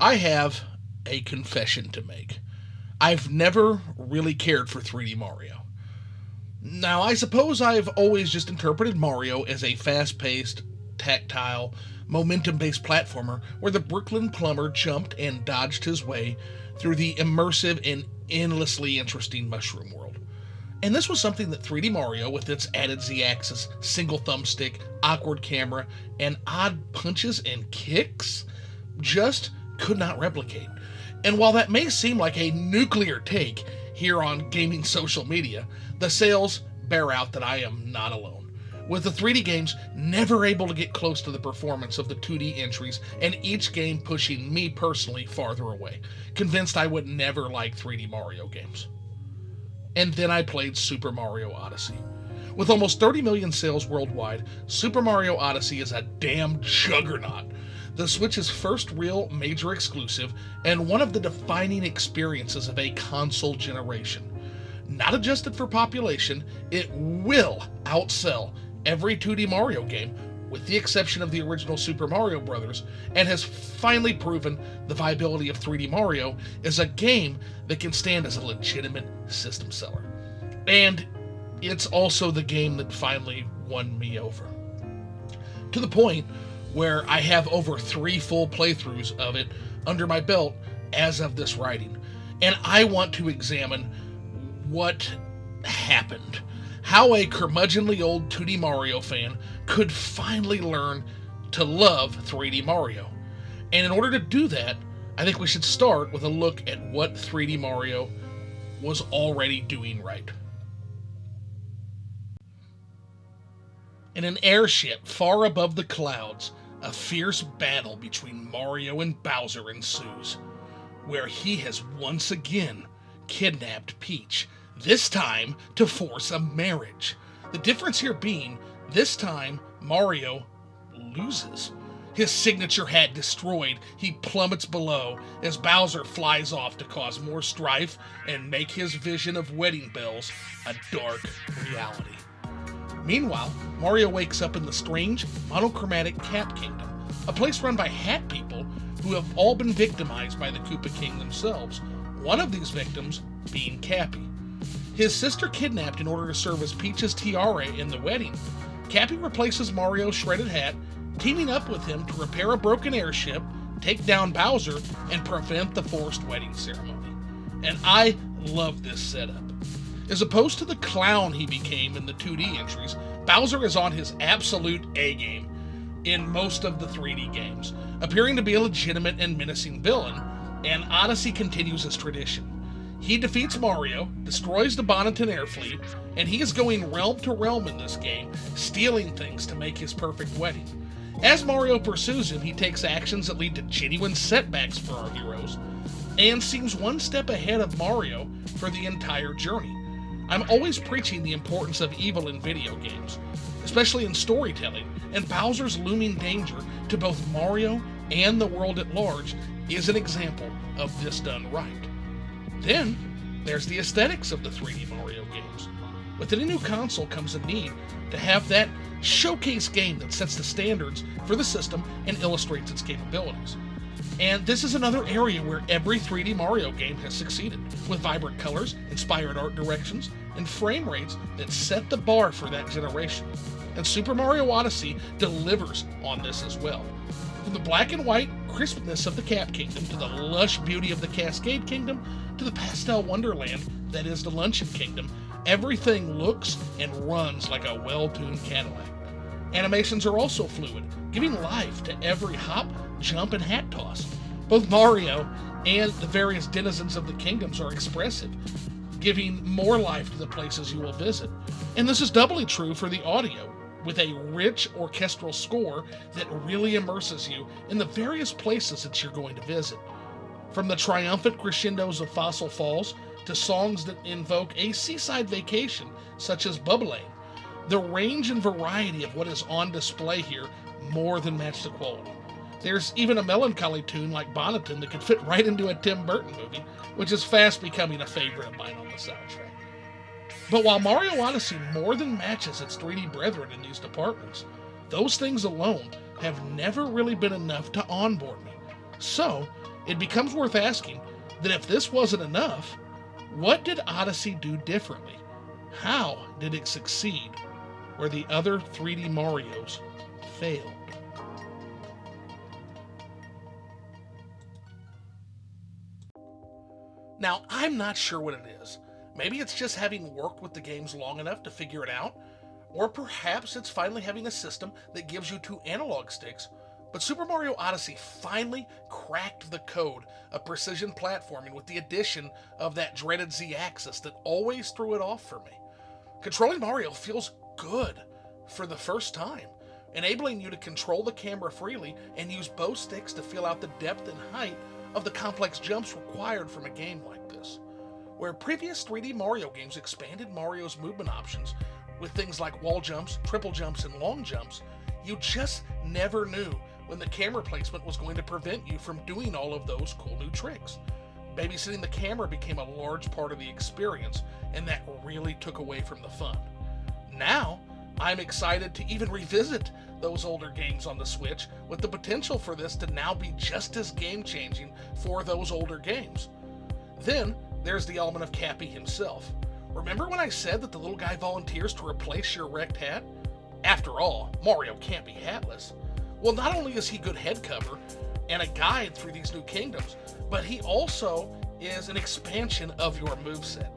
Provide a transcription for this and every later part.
I have a confession to make. I've never really cared for 3D Mario. Now, I suppose I've always just interpreted Mario as a fast paced, tactile, momentum based platformer where the Brooklyn plumber jumped and dodged his way through the immersive and endlessly interesting mushroom world. And this was something that 3D Mario, with its added Z axis, single thumbstick, awkward camera, and odd punches and kicks, just could not replicate. And while that may seem like a nuclear take here on gaming social media, the sales bear out that I am not alone. With the 3D games never able to get close to the performance of the 2D entries, and each game pushing me personally farther away, convinced I would never like 3D Mario games. And then I played Super Mario Odyssey. With almost 30 million sales worldwide, Super Mario Odyssey is a damn juggernaut. The Switch's first real major exclusive, and one of the defining experiences of a console generation. Not adjusted for population, it will outsell every 2D Mario game, with the exception of the original Super Mario Bros., and has finally proven the viability of 3D Mario as a game that can stand as a legitimate system seller. And it's also the game that finally won me over. To the point where I have over 3 full playthroughs of it under my belt as of this writing. And I want to examine what happened. How a curmudgeonly old 2D Mario fan could finally learn to love 3D Mario. And in order to do that, I think we should start with a look at what 3D Mario was already doing right. In an airship far above the clouds, a fierce battle between Mario and Bowser ensues, where he has once again kidnapped Peach, this time to force a marriage. The difference here being, this time Mario loses. His signature hat destroyed, he plummets below as Bowser flies off to cause more strife and make his vision of wedding bells a dark reality. Meanwhile, Mario wakes up in the strange, monochromatic Cat Kingdom, a place run by hat people who have all been victimized by the Koopa King themselves, one of these victims being Cappy. His sister kidnapped in order to serve as Peach's tiara in the wedding, Cappy replaces Mario's shredded hat, teaming up with him to repair a broken airship, take down Bowser, and prevent the forced wedding ceremony. And I love this setup. As opposed to the clown he became in the 2D entries, Bowser is on his absolute A-game in most of the 3D games, appearing to be a legitimate and menacing villain, and Odyssey continues his tradition. He defeats Mario, destroys the Bonneton air fleet, and he is going realm to realm in this game, stealing things to make his perfect wedding. As Mario pursues him, he takes actions that lead to genuine setbacks for our heroes, and seems one step ahead of Mario for the entire journey. I'm always preaching the importance of evil in video games, especially in storytelling, and Bowser's looming danger to both Mario and the world at large is an example of this done right. Then, there's the aesthetics of the 3D Mario games. With any new console comes a need to have that showcase game that sets the standards for the system and illustrates its capabilities. And this is another area where every 3D Mario game has succeeded, with vibrant colors, inspired art directions, and frame rates that set the bar for that generation. And Super Mario Odyssey delivers on this as well. From the black and white crispness of the Cap Kingdom, to the lush beauty of the Cascade Kingdom, to the pastel wonderland that is the Luncheon Kingdom, everything looks and runs like a well-tuned Cadillac. Animations are also fluid, giving life to every hop, jump, and hat toss. Both Mario and the various denizens of the kingdoms are expressive, giving more life to the places you will visit. And this is doubly true for the audio, with a rich orchestral score that really immerses you in the various places that you're going to visit. From the triumphant crescendos of Fossil Falls to songs that invoke a seaside vacation, such as Bubbling, the range and variety of what is on display here more than match the quality. There's even a melancholy tune like Bonneton that could fit right into a Tim Burton movie, which is fast becoming a favorite of mine on the soundtrack. But while Mario Odyssey more than matches its 3D brethren in these departments, those things alone have never really been enough to onboard me. So, It becomes worth asking that if this wasn't enough, what did Odyssey do differently? How did it succeed where the other 3D Marios failed? Now, I'm not sure what it is. Maybe it's just having worked with the games long enough to figure it out, or perhaps it's finally having a system that gives you 2 analog sticks. But Super Mario Odyssey finally cracked the code of precision platforming with the addition of that dreaded Z-axis that always threw it off for me. Controlling Mario feels good for the first time, enabling you to control the camera freely and use both sticks to feel out the depth and height of the complex jumps required from a game like this. Where previous 3D Mario games expanded Mario's movement options with things like wall jumps, triple jumps, and long jumps, you just never knew when the camera placement was going to prevent you from doing all of those cool new tricks. Babysitting the camera became a large part of the experience, and that really took away from the fun. Now, I'm excited to even revisit those older games on the Switch with the potential for this to now be just as game-changing for those older games. Then, there's the element of Cappy himself. Remember when I said that the little guy volunteers to replace your wrecked hat? After all, Mario can't be hatless. Well, not only is he good head cover and a guide through these new kingdoms, but he also is an expansion of your moveset.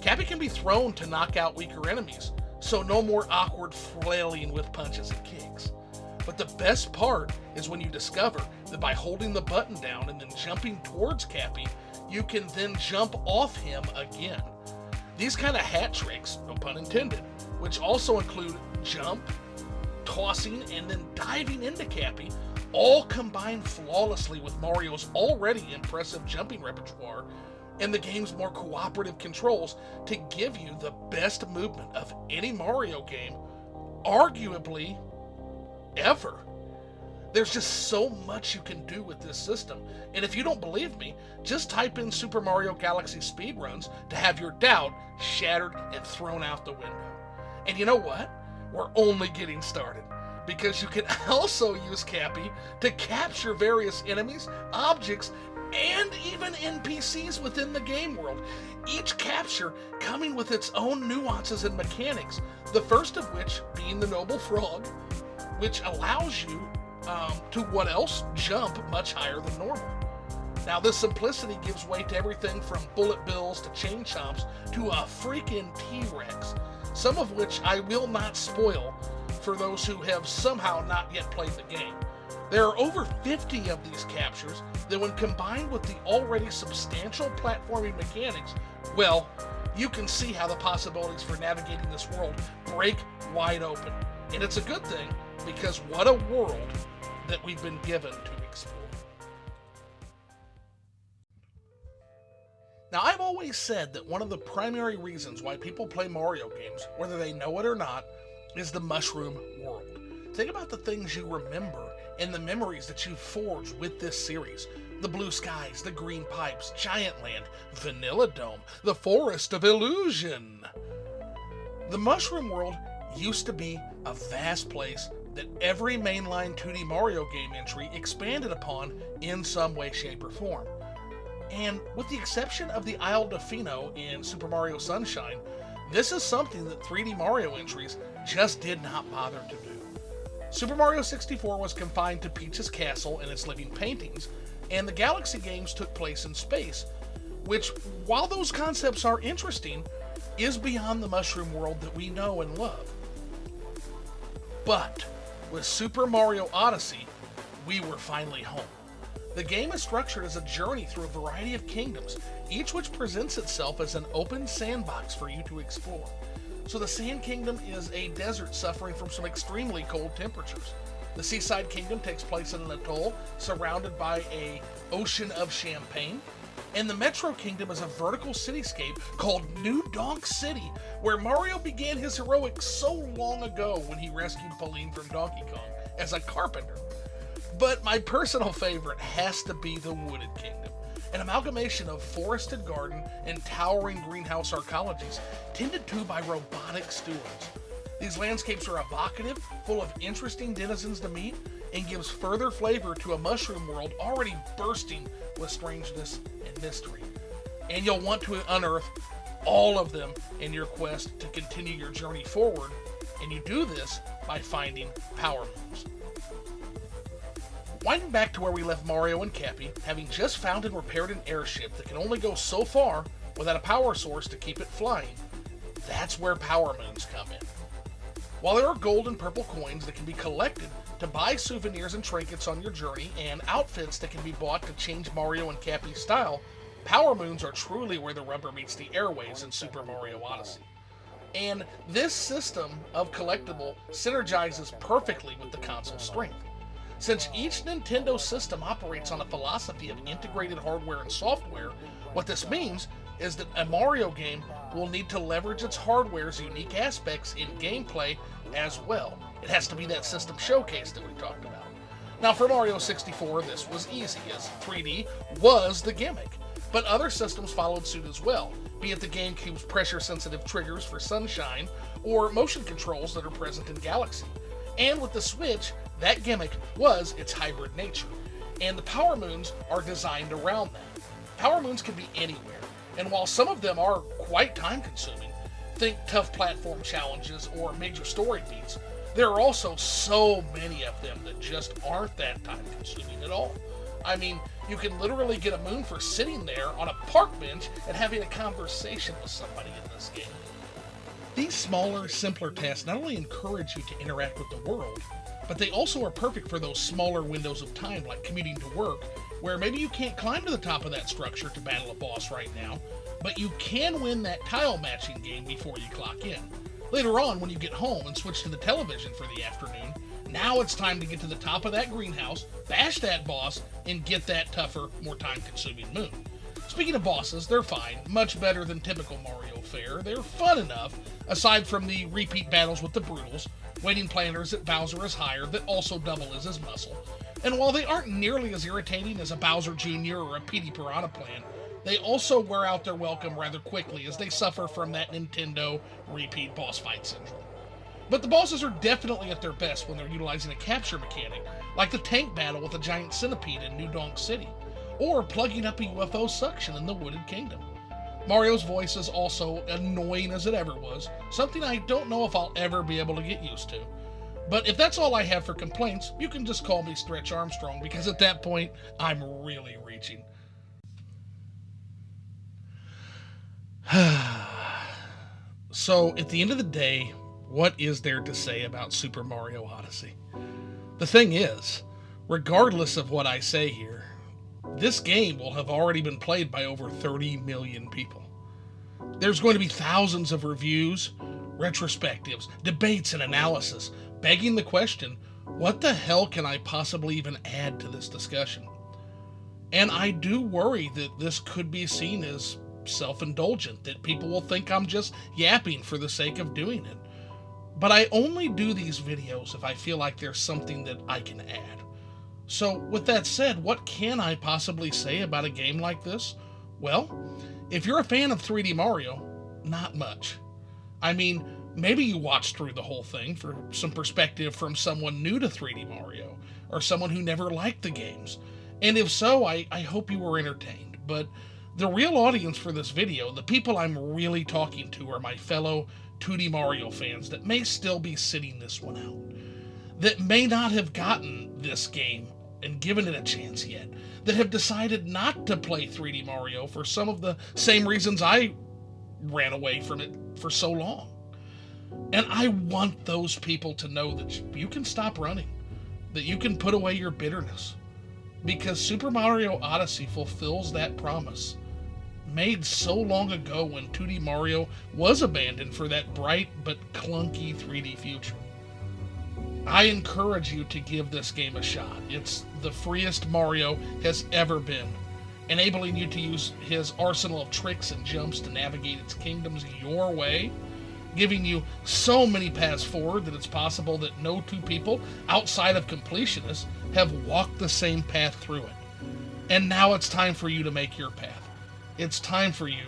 Cappy can be thrown to knock out weaker enemies, so no more awkward flailing with punches and kicks. But the best part is when you discover that by holding the button down and then jumping towards Cappy, you can then jump off him again. These kind of hat tricks, no pun intended, which also include jump, tossing, and then diving into Cappy, all combine flawlessly with Mario's already impressive jumping repertoire and the game's more cooperative controls to give you the best movement of any Mario game, arguably ever. There's just so much you can do with this system, and if you don't believe me, just type in Super Mario Galaxy speedruns to have your doubt shattered and thrown out the window. And you know what? We're only getting started, because you can also use Cappy to capture various enemies, objects, and even NPCs within the game world, each capture coming with its own nuances and mechanics, the first of which being the Noble Frog, which allows you to what else? Jump much higher than normal. Now, this simplicity gives way to everything from bullet bills to chain chomps to a freaking T-Rex, some of which I will not spoil for those who have somehow not yet played the game. There are over 50 of these captures that, when combined with the already substantial platforming mechanics, well, you can see how the possibilities for navigating this world break wide open. And it's a good thing, because what a world that we've been given to explore. Now, I've always said that one of the primary reasons why people play Mario games, whether they know it or not, is the mushroom world. Think about the things you remember and the memories that you forge with this series. The blue skies, the green pipes, Giant Land, Vanilla Dome, the Forest of Illusion. The mushroom world used to be a vast place that every mainline 2D Mario game entry expanded upon in some way, shape, or form. And with the exception of the Isle de Fino in Super Mario Sunshine, this is something that 3D Mario entries just did not bother to do. Super Mario 64 was confined to Peach's castle and its living paintings, and the Galaxy games took place in space, which, while those concepts are interesting, is beyond the mushroom world that we know and love. But with Super Mario Odyssey, we were finally home. The game is structured as a journey through a variety of kingdoms, each which presents itself as an open sandbox for you to explore. So the Sand Kingdom is a desert suffering from some extremely cold temperatures. The Seaside Kingdom takes place in an atoll surrounded by an ocean of champagne. And the Metro Kingdom is a vertical cityscape called New Donk City, where Mario began his heroics so long ago when he rescued Pauline from Donkey Kong as a carpenter. But my personal favorite has to be the Wooded Kingdom, an amalgamation of forested garden and towering greenhouse arcologies tended to by robotic stewards. These landscapes are evocative, full of interesting denizens to meet, and gives further flavor to a mushroom world already bursting with strangeness and mystery. And you'll want to unearth all of them in your quest to continue your journey forward, and you do this by finding power moves. Winding back to where we left Mario and Cappy, having just found and repaired an airship that can only go so far without a power source to keep it flying, that's where power moons come in. While there are gold and purple coins that can be collected to buy souvenirs and trinkets on your journey, and outfits that can be bought to change Mario and Cappy's style, power moons are truly where the rubber meets the airways in Super Mario Odyssey. And this system of collectible synergizes perfectly with the console's strength. Since each Nintendo system operates on a philosophy of integrated hardware and software, what this means is that a Mario game will need to leverage its hardware's unique aspects in gameplay as well. It has to be that system showcase that we talked about. Now for Mario 64, this was easy, as 3D was the gimmick. But other systems followed suit as well, be it the GameCube's pressure-sensitive triggers for Sunshine, or motion controls that are present in Galaxy. And with the Switch, that gimmick was its hybrid nature, and the Power Moons are designed around that. Power Moons can be anywhere, and while some of them are quite time-consuming, think tough platform challenges or major story beats, there are also so many of them that just aren't that time-consuming at all. I mean, you can literally get a moon for sitting there on a park bench and having a conversation with somebody in this game. These smaller, simpler tasks not only encourage you to interact with the world, but they also are perfect for those smaller windows of time like commuting to work, where maybe you can't climb to the top of that structure to battle a boss right now, but you can win that tile matching game before you clock in. Later on, when you get home and switch to the television for the afternoon, now it's time to get to the top of that greenhouse, bash that boss, and get that tougher, more time-consuming moon. Speaking of bosses, they're fine, much better than typical Mario fare. They're fun enough, aside from the repeat battles with the Brutals, waiting planners that Bowser is hired that also double as his muscle. And while they aren't nearly as irritating as a Bowser Jr. or a Petey Piranha Plant, they also wear out their welcome rather quickly as they suffer from that Nintendo repeat boss fight syndrome. But the bosses are definitely at their best when they're utilizing a capture mechanic, like the tank battle with a giant centipede in New Donk City, or plugging up a UFO suction in the Wooded Kingdom. Mario's voice is also annoying as it ever was, something I don't know if I'll ever be able to get used to. But if that's all I have for complaints, you can just call me Stretch Armstrong, because at that point, I'm really reaching. So, at the end of the day, what is there to say about Super Mario Odyssey? The thing is, regardless of what I say here, this game will have already been played by over 30 million people. There's going to be thousands of reviews, retrospectives, debates, and analysis, begging the question, what the hell can I possibly even add to this discussion? And I do worry that this could be seen as self-indulgent, that people will think I'm just yapping for the sake of doing it. But I only do these videos if I feel like there's something that I can add. So, with that said, what can I possibly say about a game like this? Well, if you're a fan of 3D Mario, not much. I mean, maybe you watched through the whole thing for some perspective from someone new to 3D Mario, or someone who never liked the games. And if so, I hope you were entertained. But the real audience for this video, the people I'm really talking to, are my fellow 2D Mario fans that may still be sitting this one out, that may not have gotten this game and given it a chance yet, that have decided not to play 3D Mario for some of the same reasons I ran away from it for so long. And I want those people to know that you can stop running, that you can put away your bitterness, because Super Mario Odyssey fulfills that promise, made so long ago when 2D Mario was abandoned for that bright but clunky 3D future. I encourage you to give this game a shot. It's the freest Mario has ever been, enabling you to use his arsenal of tricks and jumps to navigate its kingdoms your way, giving you so many paths forward that it's possible that no two people outside of completionists have walked the same path through it. And now it's time for you to make your path. It's time for you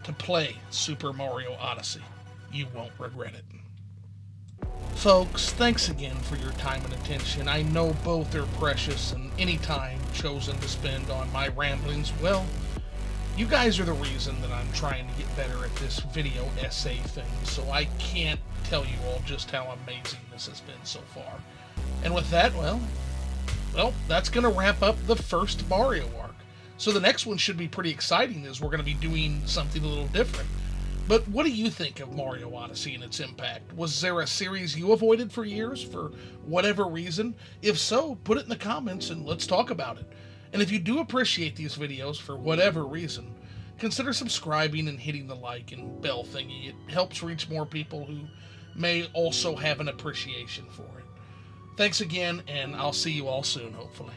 to play Super Mario Odyssey. You won't regret it. Folks, thanks again for your time and attention. I know both are precious, and any time chosen to spend on my ramblings, well, you guys are the reason that I'm trying to get better at this video essay thing, so I can't tell you all just how amazing this has been so far. And with that, well, that's going to wrap up the first Mario arc. So the next one should be pretty exciting, as we're going to be doing something a little different. But what do you think of Mario Odyssey and its impact? Was there a series you avoided for years for whatever reason? If so, put it in the comments and let's talk about it. And if you do appreciate these videos for whatever reason, consider subscribing and hitting the like and bell thingy. It helps reach more people who may also have an appreciation for it. Thanks again, and I'll see you all soon, hopefully.